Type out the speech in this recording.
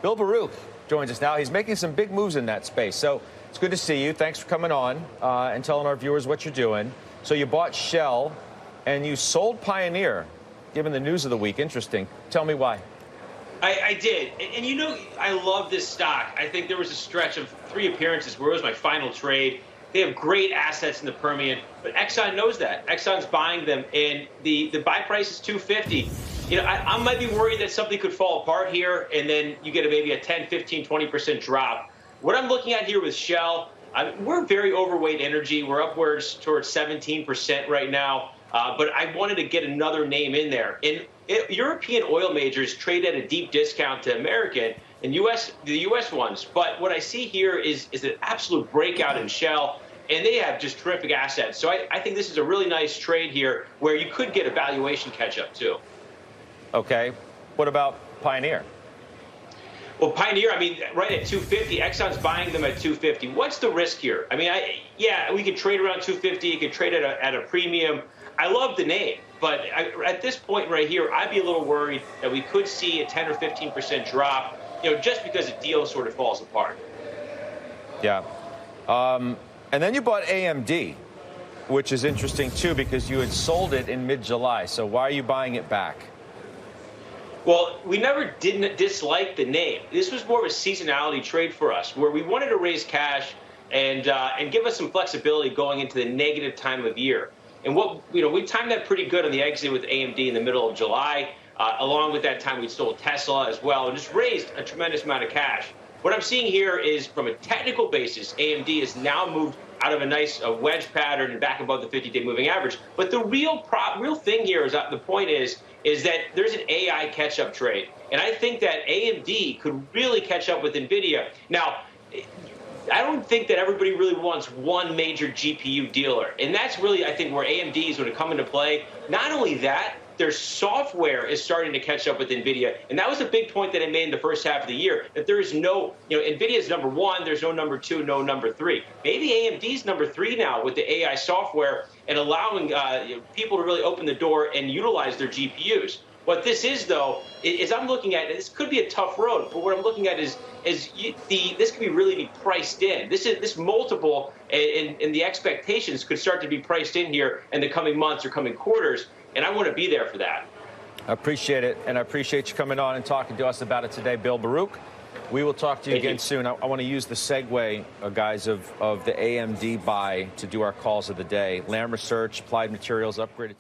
Bill Baruch joins us now. He's making some big moves in that space. So it's good to see you. Thanks for coming on and telling our viewers what you're doing. So you bought Shell and you sold Pioneer, given the news of the week. Interesting. Tell me why. I did. And you know, I love this stock. I think there was a stretch of 3 appearances where it was my final trade. They have great assets in the Permian, but Exxon knows that. Exxon's buying them, and the buy price is $250. You know, I might be worried that something could fall apart here, and then you get maybe a 10, 15, 20% drop. What I'm looking at here with Shell, we're very overweight energy. We're upwards towards 17% right now, but I wanted to get another name in there. And European oil majors trade at a deep discount to American and the U.S. ones. But what I see here is an absolute breakout in Shell, and they have just terrific assets. So I think this is a really nice trade here where you could get a valuation catch-up, too. Okay. What about Pioneer? Well, Pioneer, I mean, right at 250, Exxon's buying them at 250. What's the risk here? I mean, yeah, we could trade around 250. You could trade at a premium. I love the name, but at this point right here, I'd be a little worried that we could see a 10 or 15% drop, you know, just because the deal sort of falls apart. Yeah. And then you bought AMD, which is interesting, too, because you had sold it in mid-July. So why are you buying it back? Well, we never didn't dislike the name. This was more of a seasonality trade for us, where we wanted to raise cash and give us some flexibility going into the negative time of year. And we timed that pretty good on the exit with AMD in the middle of July. Along with that time, we sold Tesla as well and just raised a tremendous amount of cash. What I'm seeing here is, from a technical basis, AMD has now moved out of a nice wedge pattern and back above the 50-day moving average. But the real thing here is the point is that there's an AI catch-up trade. And I think that AMD could really catch up with NVIDIA. Now, I don't think that everybody really wants one major GPU dealer. And that's really, I think, where AMD is going to come into play. Not only that, their software is starting to catch up with NVIDIA. And that was a big point that I made in the first half of the year, that there is no, NVIDIA is number 1, there's no number 2, no number 3. Maybe AMD's number 3 now with the AI software and allowing people to really open the door and utilize their GPUs. What this is, though, is I'm looking at, this could be a tough road, but what I'm looking at is this could really be priced in. This multiple and the expectations could start to be priced in here in the coming months or coming quarters, and I want to be there for that. I appreciate it, and I appreciate you coming on and talking to us about it today, Bill Baruch. We will talk to you again soon. I want to use the segue, guys, of the AMD buy to do our calls of the day. Lam Research, Applied Materials, upgraded to